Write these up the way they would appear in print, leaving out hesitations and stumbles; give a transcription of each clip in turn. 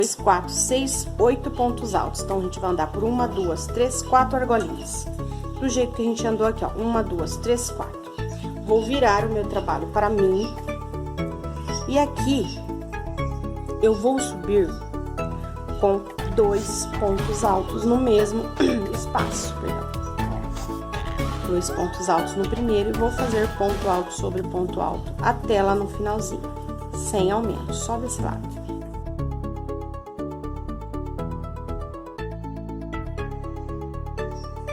2, 4, 6, 8 pontos altos. Então, a gente vai andar por 1, 2, 3, 4 argolinhas. Do jeito que a gente andou aqui, ó. 1, 2, 3, 4. Vou virar o meu trabalho para mim. E aqui, eu vou subir com 2 pontos altos no mesmo espaço, perdão. 2 pontos altos no primeiro e vou fazer ponto alto sobre ponto alto até lá no finalzinho, sem aumento, só desse lado.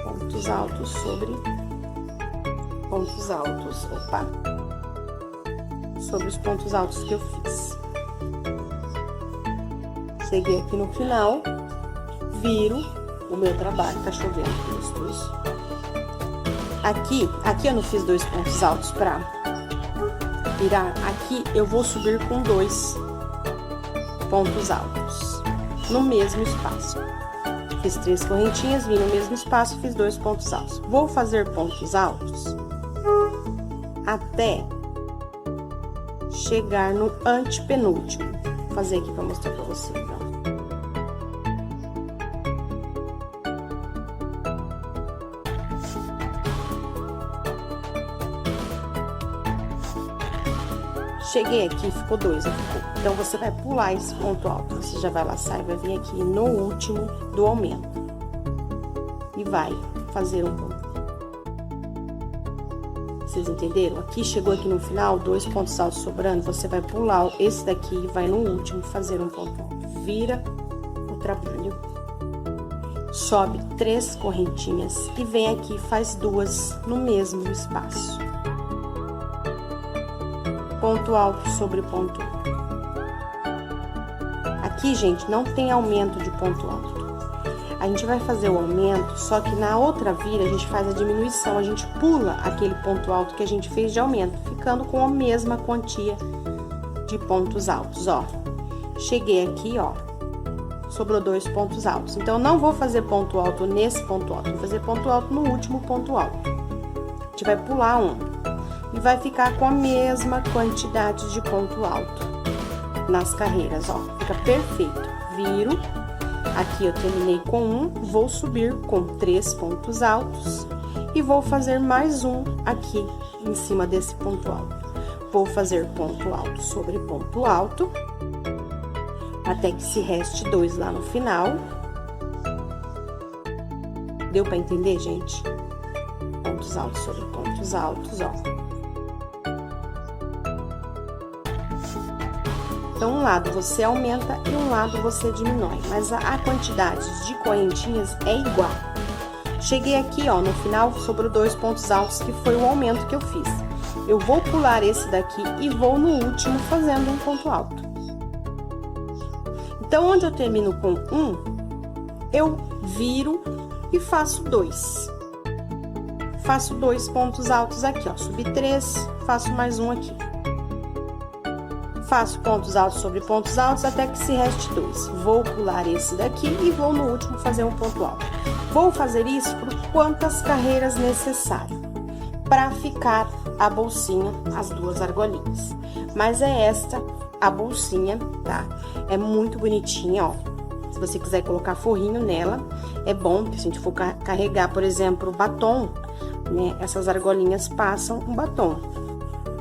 Pontos altos sobre pontos altos, sobre os pontos altos que eu fiz. Cheguei aqui no final, viro o meu trabalho, tá chovendo aqui nos dois. Aqui eu não fiz 2 pontos altos pra virar, aqui eu vou subir com 2 pontos altos no mesmo espaço. Fiz 3 correntinhas, vim no mesmo espaço, fiz 2 pontos altos. Vou fazer pontos altos até chegar no antepenúltimo. Vou fazer aqui pra mostrar pra vocês, ó. Cheguei aqui, ficou 2, então você vai pular esse ponto alto, você já vai laçar e vai vir aqui no último do aumento e vai fazer um ponto. Vocês entenderam? Aqui, chegou aqui no final, 2 pontos altos sobrando, você vai pular esse daqui e vai no último fazer um ponto alto. Vira o trabalho, sobe 3 correntinhas e vem aqui e faz 2 no mesmo espaço. Ponto alto sobre ponto alto. Aqui, gente, não tem aumento de ponto alto. A gente vai fazer o aumento, só que na outra vira a gente faz a diminuição, a gente pula aquele ponto alto que a gente fez de aumento, ficando com a mesma quantia de pontos altos, ó. Cheguei aqui, ó, sobrou 2 pontos altos. Então, eu não vou fazer ponto alto nesse ponto alto, vou fazer ponto alto no último ponto alto. A gente vai pular um. E vai ficar com a mesma quantidade de ponto alto nas carreiras, ó. Fica perfeito. Viro. Aqui eu terminei com 1, vou subir com 3 pontos altos e vou fazer mais um aqui em cima desse ponto alto. Vou fazer ponto alto sobre ponto alto até que se reste 2 lá no final. Deu pra entender, gente? Pontos altos sobre pontos altos, ó. Então, um lado você aumenta e um lado você diminui, mas a quantidade de correntinhas é igual. Cheguei aqui, ó, no final, sobrou 2 pontos altos, que foi o aumento que eu fiz. Eu vou pular esse daqui e vou no último fazendo um ponto alto. Então, onde eu termino com 1, eu viro e faço 2. Faço 2 pontos altos aqui, ó, subi 3, faço mais um aqui. Faço pontos altos sobre pontos altos até que se reste 2. Vou pular esse daqui e vou no último fazer um ponto alto. Vou fazer isso por quantas carreiras necessário para ficar a bolsinha, as 2 argolinhas. Mas é esta a bolsinha, tá? É muito bonitinha, ó. Se você quiser colocar forrinho nela, é bom, porque se a gente for carregar, por exemplo, batom, né? Essas argolinhas passam um batom.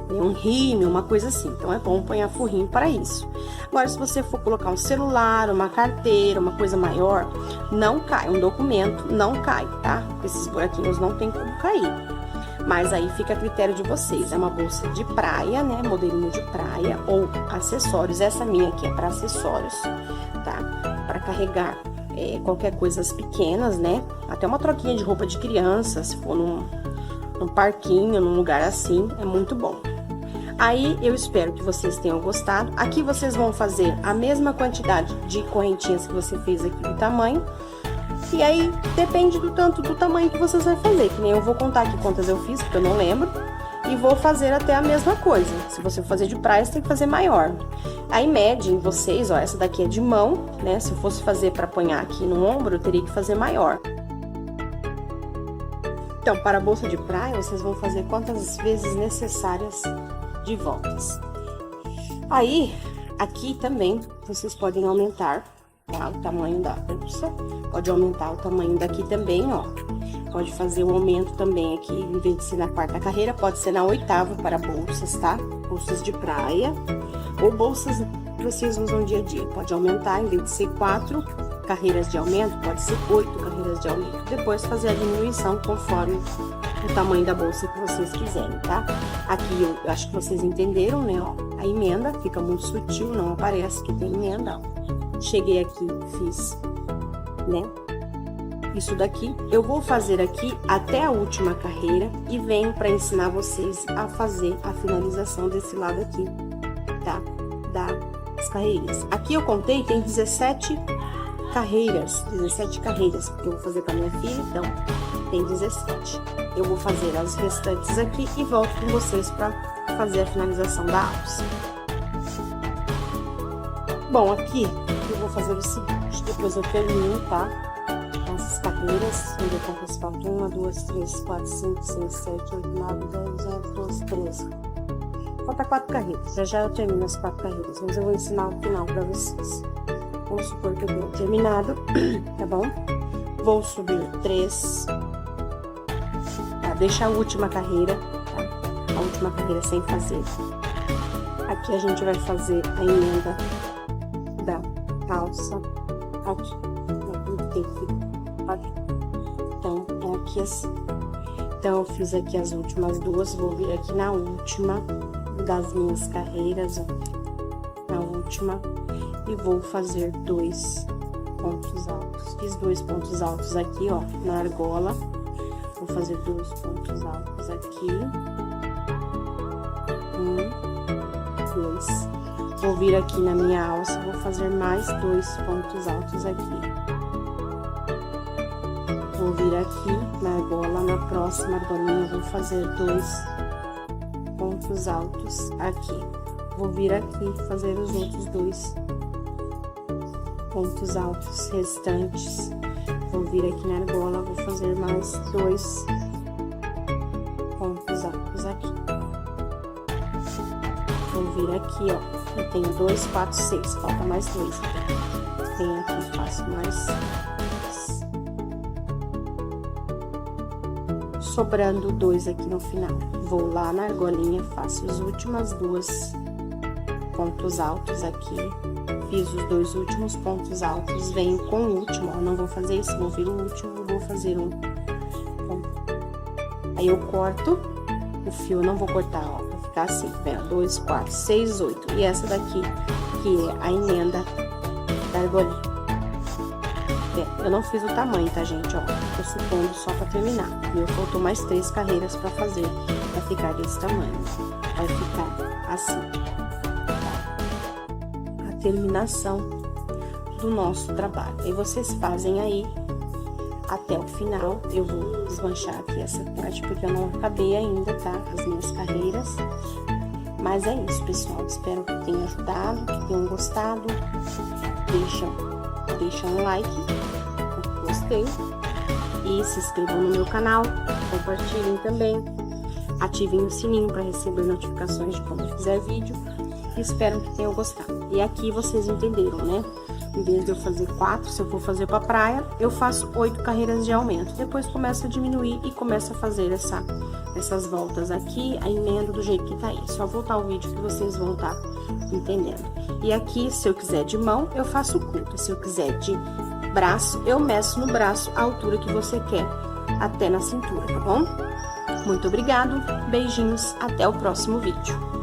Um rímel, uma coisa assim. Então, é bom pôr forrinho para isso. Agora, se você for colocar um celular, uma carteira, uma coisa maior, não cai. Um documento não cai, tá? Esses buraquinhos não tem como cair. Mas aí fica a critério de vocês. É uma bolsa de praia, né? Modelinho de praia ou acessórios. Essa minha aqui é para acessórios, tá? Para carregar qualquer coisa pequenas, né? Até uma troquinha de roupa de criança, se for num parquinho, num lugar assim, é muito bom. Aí, eu espero que vocês tenham gostado. Aqui, vocês vão fazer a mesma quantidade de correntinhas que você fez aqui do tamanho. E aí, depende do tanto do tamanho que vocês vão fazer. Que nem eu vou contar aqui quantas eu fiz, porque eu não lembro. E vou fazer até a mesma coisa. Se você for fazer de praia, você tem que fazer maior. Aí, medem vocês, ó, essa daqui é de mão, né? Se eu fosse fazer pra apanhar aqui no ombro, eu teria que fazer maior. Então, para a bolsa de praia, vocês vão fazer quantas vezes necessárias de voltas. Aí, aqui também, vocês podem aumentar tá? O tamanho da bolsa. Pode aumentar o tamanho daqui também, ó. Pode fazer o aumento também aqui, em vez de ser na 4ª carreira, pode ser na 8ª para bolsas, tá? Bolsas de praia ou bolsas que vocês usam dia a dia. Pode aumentar, em vez de ser 4 carreiras de aumento, pode ser 8 carreiras de aumento. Depois fazer a diminuição conforme o tamanho da bolsa que vocês quiserem, tá? Aqui eu acho que vocês entenderam, né, ó. A emenda fica muito sutil, não aparece que tem emenda, ó. Cheguei aqui, fiz, né? Isso daqui, eu vou fazer aqui até a última carreira e venho para ensinar vocês a fazer a finalização desse lado aqui, tá? Das carreiras. Aqui eu contei, tem 17 carreiras, porque eu vou fazer para minha filha, então tem 17. Eu vou fazer as restantes aqui e volto com vocês para fazer a finalização da alça. Bom, aqui eu vou fazer o seguinte, depois eu termino, tá? Essas carreiras, onde eu conto as faltas 1, 2, 3, 4, 5, 6, 7, 8, 9, 10, 11, 12, 13. Falta 4 carreiras, já eu termino as 4 carreiras, mas eu vou ensinar o final para vocês. Vamos supor que eu tenho terminado, tá bom? Vou subir 3, tá? Deixa a última carreira, tá? A última carreira sem fazer. Aqui a gente vai fazer a emenda da alça, aqui, então, é aqui assim. Então, eu fiz aqui as últimas duas, vou vir aqui na última das minhas carreiras, ó, na última, e vou fazer 2 pontos altos. Fiz 2 pontos altos aqui, ó, na argola. Vou fazer 2 pontos altos aqui. 1, 2. Vou vir aqui na minha alça, vou fazer mais 2 pontos altos aqui. Vou vir aqui na argola, na próxima argolinha, vou fazer 2 pontos altos aqui. Vou vir aqui fazer os outros 2 pontos altos restantes. Vou vir aqui na argola, vou fazer mais 2 pontos altos aqui. Vou vir aqui, ó, eu tenho 2, 4, 6, falta mais 2. Venho aqui, faço mais 2. Sobrando 2 aqui no final. Vou lá na argolinha, faço as últimas 2 pontos altos aqui. Fiz os 2 últimos pontos altos, venho com o último, ó, não vou fazer isso, vou vir o último, vou fazer um. Aí eu corto o fio, não vou cortar, ó, vai ficar assim, tá vendo? 2, 4, 6, 8. E essa daqui, que é a emenda da argolinha. Eu não fiz o tamanho, tá, gente, ó, tô supondo só pra terminar. E eu faltou mais 3 carreiras pra fazer, pra ficar desse tamanho. Vai ficar assim. Terminação do nosso trabalho. E vocês fazem aí até o final. Eu vou desmanchar aqui essa parte porque eu não acabei ainda, tá? As minhas carreiras. Mas é isso, pessoal. Espero que tenha ajudado, que tenham gostado. Deixa um like, gostei. E se inscrevam no meu canal, compartilhem também. Ativem o sininho para receber notificações de quando eu fizer vídeo. Espero que tenham gostado. E aqui vocês entenderam, né? Em vez de eu fazer 4, se eu for fazer pra praia, eu faço 8 carreiras de aumento. Depois começo a diminuir e começo a fazer essas voltas aqui, a emenda do jeito que tá aí. Só voltar o vídeo que vocês vão estar entendendo. E aqui, se eu quiser de mão, eu faço curta. Se eu quiser de braço, eu meço no braço a altura que você quer, até na cintura, tá bom? Muito obrigado, beijinhos, até o próximo vídeo.